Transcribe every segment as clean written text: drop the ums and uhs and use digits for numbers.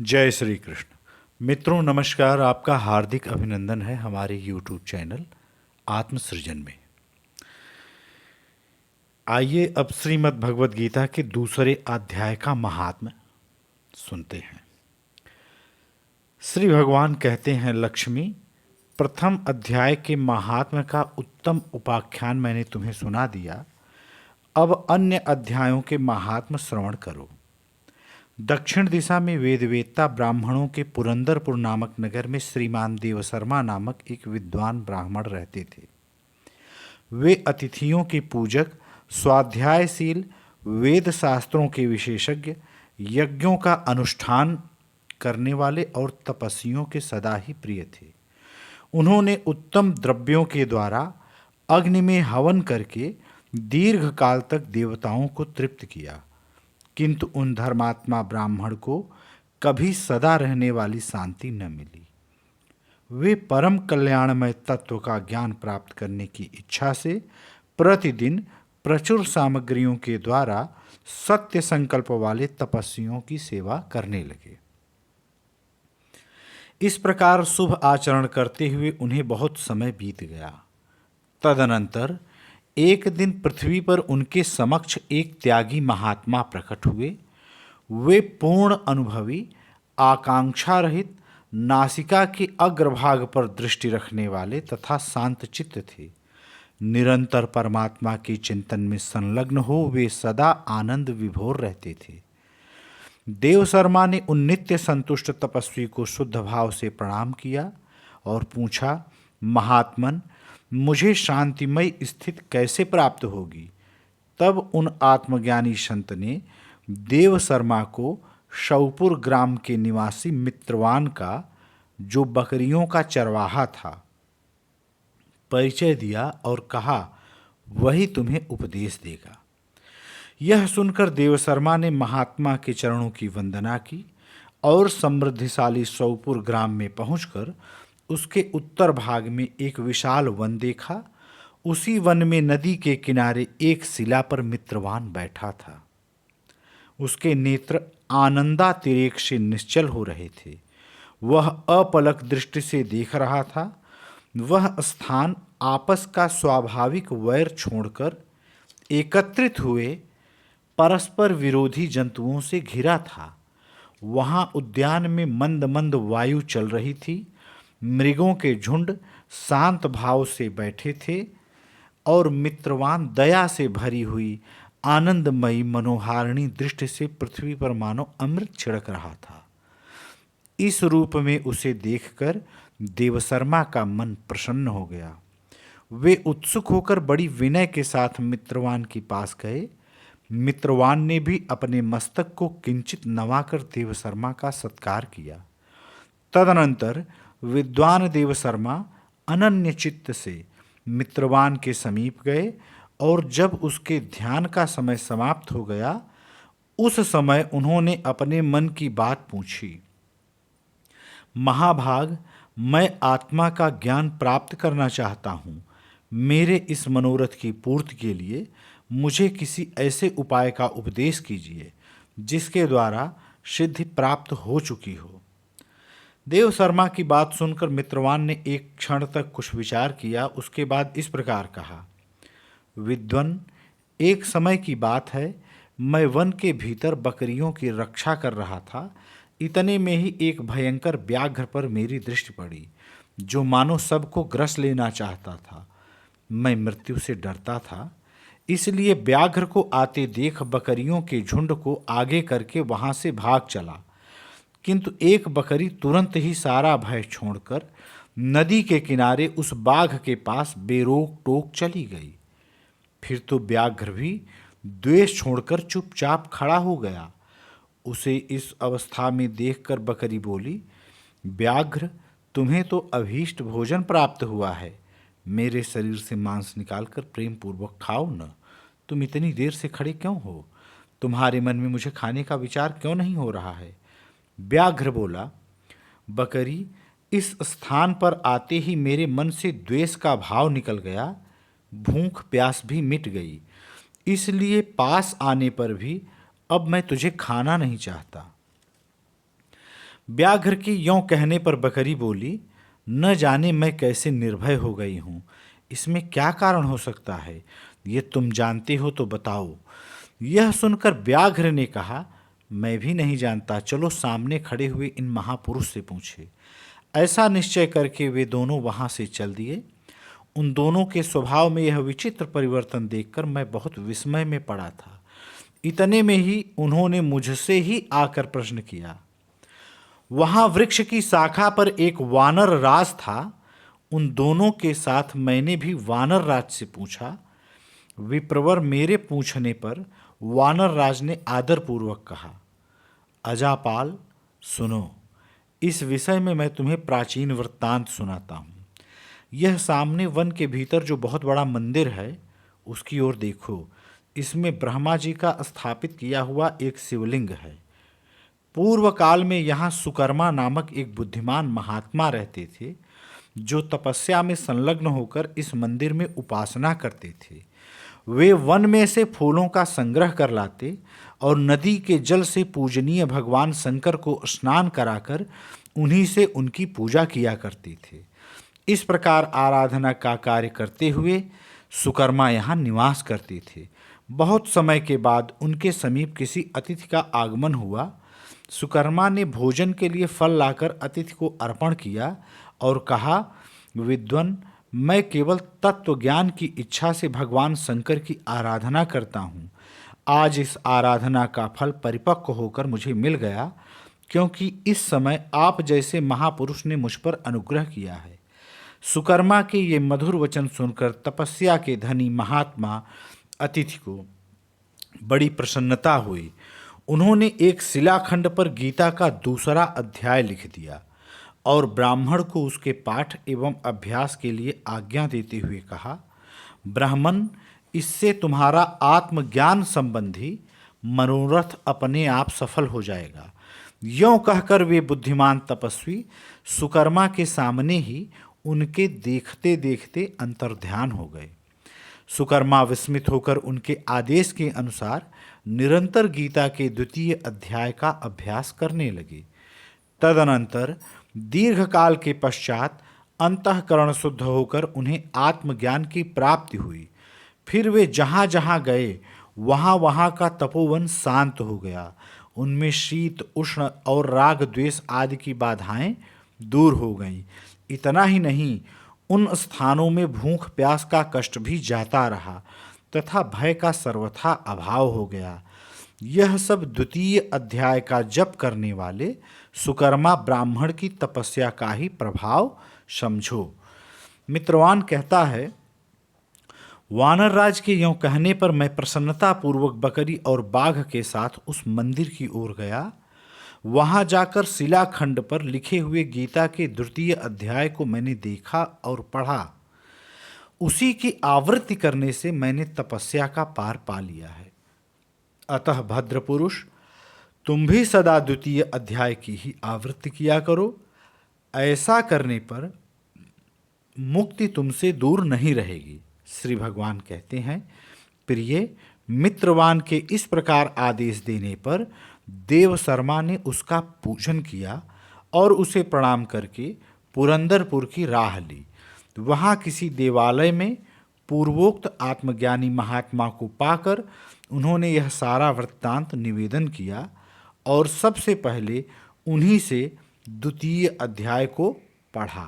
जय श्री कृष्ण। मित्रों नमस्कार, आपका हार्दिक अभिनंदन है हमारे YouTube चैनल आत्मसृजन में। आइए अब श्रीमद् भगवद गीता के दूसरे अध्याय का महात्म्य सुनते हैं। श्री भगवान कहते हैं, लक्ष्मी, प्रथम अध्याय के महात्म्य का उत्तम उपाख्यान मैंने तुम्हें सुना दिया। अब अन्य अध्यायों के महात्म्य श्रवण करो। दक्षिण दिशा में वेदवेत्ता ब्राह्मणों के पुरंदरपुर नामक नगर में श्रीमान देवशर्मा नामक एक विद्वान ब्राह्मण रहते थे। वे अतिथियों के पूजक, स्वाध्यायशील, वेद शास्त्रों के विशेषज्ञ, यज्ञों का अनुष्ठान करने वाले और तपस्वियों के सदा ही प्रिय थे। उन्होंने उत्तम द्रव्यों के द्वारा अग्नि में हवन करके दीर्घ काल तक देवताओं को तृप्त किया, किंतु उन धर्मात्मा ब्राह्मण को कभी सदा रहने वाली शांति न मिली। वे परम कल्याणमय तत्व का ज्ञान प्राप्त करने की इच्छा से प्रतिदिन प्रचुर सामग्रियों के द्वारा सत्य संकल्प वाले तपस्वियों की सेवा करने लगे। इस प्रकार शुभ आचरण करते हुए उन्हें बहुत समय बीत गया। तदनंतर एक दिन पृथ्वी पर उनके समक्ष एक त्यागी महात्मा प्रकट हुए। वे पूर्ण अनुभवी, आकांक्षा रहित, नासिका के अग्रभाग पर दृष्टि रखने वाले तथा शांतचित्त थे। निरंतर परमात्मा के चिंतन में संलग्न हो वे सदा आनंद विभोर रहते थे। देवशर्मा ने उन नित्य संतुष्ट तपस्वी को शुद्ध भाव से प्रणाम किया और पूछा, महात्मन, मुझे शांतिमय स्थिति कैसे प्राप्त होगी? तब उन आत्मज्ञानी संत ने देवशर्मा को शौपुर ग्राम के निवासी मित्रवान का, जो बकरियों का चरवाहा था, परिचय दिया और कहा, वही तुम्हें उपदेश देगा। यह सुनकर देवशर्मा ने महात्मा के चरणों की वंदना की और समृद्धिशाली शौपुर ग्राम में पहुंचकर उसके उत्तर भाग में एक विशाल वन देखा। उसी वन में नदी के किनारे एक शिला पर मित्रवान बैठा था। उसके नेत्र आनंदातिरेक से निश्चल हो रहे थे। वह अपलक दृष्टि से देख रहा था। वह स्थान आपस का स्वाभाविक वैर छोड़कर एकत्रित हुए परस्पर विरोधी जंतुओं से घिरा था। वहाँ उद्यान में मंद मंद वायु चल रही थी। मृगों के झुंड शांत भाव से बैठे थे और मित्रवान दया से भरी हुई आनंदमयी मनोहारिणी दृष्टि से पृथ्वी पर मानो अमृत छिड़क रहा था। इस रूप में उसे देखकर देवशर्मा का मन प्रसन्न हो गया। वे उत्सुक होकर बड़ी विनय के साथ मित्रवान के पास गए। मित्रवान ने भी अपने मस्तक को किंचित नवाकर देवशर्मा का सत्कार किया। तदनंतर विद्वान देवशर्मा अनन्य चित्त से मित्रवान के समीप गए और जब उसके ध्यान का समय समाप्त हो गया, उस समय उन्होंने अपने मन की बात पूछी। महाभाग, मैं आत्मा का ज्ञान प्राप्त करना चाहता हूँ। मेरे इस मनोरथ की पूर्ति के लिए मुझे किसी ऐसे उपाय का उपदेश कीजिए जिसके द्वारा सिद्धि प्राप्त हो चुकी हो। देवशर्मा की बात सुनकर मित्रवान ने एक क्षण तक कुछ विचार किया। उसके बाद इस प्रकार कहा, विद्वन, एक समय की बात है, मैं वन के भीतर बकरियों की रक्षा कर रहा था। इतने में ही एक भयंकर व्याघ्र पर मेरी दृष्टि पड़ी, जो मानो सबको ग्रस लेना चाहता था। मैं मृत्यु से डरता था, इसलिए व्याघ्र को आते देख बकरियों के झुंड को आगे करके वहां से भाग चला। किंतु एक बकरी तुरंत ही सारा भय छोड़कर नदी के किनारे उस बाघ के पास बेरोक टोक चली गई। फिर तो व्याघ्र भी द्वेष छोड़कर चुपचाप खड़ा हो गया। उसे इस अवस्था में देखकर बकरी बोली, व्याघ्र, तुम्हें तो अभीष्ट भोजन प्राप्त हुआ है। मेरे शरीर से मांस निकालकर प्रेम पूर्वक खाओ न। तुम इतनी देर से खड़े क्यों हो? तुम्हारे मन में मुझे खाने का विचार क्यों नहीं हो रहा है? व्याघ्र बोला, बकरी, इस स्थान पर आते ही मेरे मन से द्वेष का भाव निकल गया। भूख प्यास भी मिट गई, इसलिए पास आने पर भी अब मैं तुझे खाना नहीं चाहता। व्याघ्र के यों कहने पर बकरी बोली, न जाने मैं कैसे निर्भय हो गई हूँ। इसमें क्या कारण हो सकता है? ये तुम जानते हो तो बताओ। यह सुनकर व्याघ्र ने कहा, मैं भी नहीं जानता, चलो सामने खड़े हुए इन महापुरुष से पूछे। ऐसा निश्चय करके वे दोनों वहां से चल दिए। उन दोनों के स्वभाव में यह विचित्र परिवर्तन देखकर मैं बहुत विस्मय में पड़ा था। इतने में ही उन्होंने मुझसे ही आकर प्रश्न किया। वहां वृक्ष की शाखा पर एक वानर राज था। उन दोनों के साथ मैंने भी वानर राज से पूछा। विप्रवर मेरे पूछने पर वानर राज ने आदरपूर्वक कहा, अजापाल सुनो, इस विषय में मैं तुम्हें प्राचीन वृत्तांत सुनाता हूँ। यह सामने वन के भीतर जो बहुत बड़ा मंदिर है, उसकी ओर देखो। इसमें ब्रह्मा जी का स्थापित किया हुआ एक शिवलिंग है। पूर्व काल में यहाँ सुकर्मा नामक एक बुद्धिमान महात्मा रहते थे, जो तपस्या में संलग्न होकर इस मंदिर में उपासना करते थे। वे वन में से फूलों का संग्रह कर लाते और नदी के जल से पूजनीय भगवान शंकर को स्नान कराकर उन्हीं से उनकी पूजा किया करते थे। इस प्रकार आराधना का कार्य करते हुए सुकर्मा यहाँ निवास करते थे। बहुत समय के बाद उनके समीप किसी अतिथि का आगमन हुआ। सुकर्मा ने भोजन के लिए फल लाकर अतिथि को अर्पण किया और कहा, विद्वन, मैं केवल तत्व ज्ञान की इच्छा से भगवान शंकर की आराधना करता हूँ। आज इस आराधना का फल परिपक्व होकर मुझे मिल गया, क्योंकि इस समय आप जैसे महापुरुष ने मुझ पर अनुग्रह किया है। सुकर्मा के ये मधुर वचन सुनकर तपस्या के धनी महात्मा अतिथि को बड़ी प्रसन्नता हुई। उन्होंने एक शिलाखंड पर गीता का दूसरा अध्याय लिख दिया और ब्राह्मण को उसके पाठ एवं अभ्यास के लिए आज्ञा देते हुए कहा, ब्राह्मण, इससे तुम्हारा आत्मज्ञान संबंधी मनोरथ अपने आप सफल हो जाएगा। यों कहकर वे बुद्धिमान तपस्वी सुकर्मा के सामने ही उनके देखते देखते अंतर्ध्यान हो गए। सुकर्मा विस्मित होकर उनके आदेश के अनुसार निरंतर गीता के द्वितीय अध्याय का अभ्यास करने लगे। तदनंतर दीर्घकाल के पश्चात अंतःकरण शुद्ध होकर उन्हें आत्मज्ञान की प्राप्ति हुई। फिर वे जहाँ जहाँ गए वहाँ वहाँ का तपोवन शांत हो गया। उनमें शीत, उष्ण और राग द्वेष आदि की बाधाएं दूर हो गईं। इतना ही नहीं, उन स्थानों में भूख प्यास का कष्ट भी जाता रहा तथा भय का सर्वथा अभाव हो गया। यह सब द्वितीय अध्याय का जप करने वाले सुकर्मा ब्राह्मण की तपस्या का ही प्रभाव समझो। मित्रवान कहता है, वानर राज के यों कहने पर मैं प्रसन्नता पूर्वक बकरी और बाघ के साथ उस मंदिर की ओर गया। वहां जाकर शिलाखंड पर लिखे हुए गीता के द्वितीय अध्याय को मैंने देखा और पढ़ा। उसी की आवृत्ति करने से मैंने तपस्या का पार पा लिया है। अतः भद्र पुरुष, तुम भी सदा द्वितीय अध्याय की ही आवृत्ति किया करो। ऐसा करने पर मुक्ति तुमसे दूर नहीं रहेगी। श्री भगवान कहते हैं, प्रिय, मित्रवान के इस प्रकार आदेश देने पर देव शर्मा ने उसका पूजन किया और उसे प्रणाम करके पुरंदरपुर की राह ली। वहाँ किसी देवालय में पूर्वोक्त आत्मज्ञानी महात्मा को पाकर उन्होंने यह सारा वृत्तांत निवेदन किया और सबसे पहले उन्हीं से द्वितीय अध्याय को पढ़ा।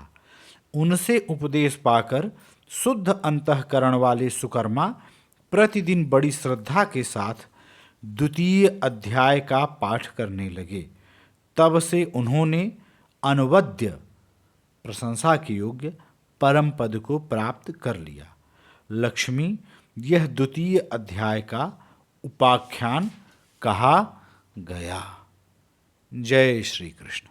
उनसे उपदेश पाकर शुद्ध अंतःकरण वाले सुकर्मा प्रतिदिन बड़ी श्रद्धा के साथ द्वितीय अध्याय का पाठ करने लगे। तब से उन्होंने अनवद्य, प्रशंसा के योग्य परम पद को प्राप्त कर लिया। लक्ष्मी, यह द्वितीय अध्याय का उपाख्यान कहा गया। जय श्री कृष्ण।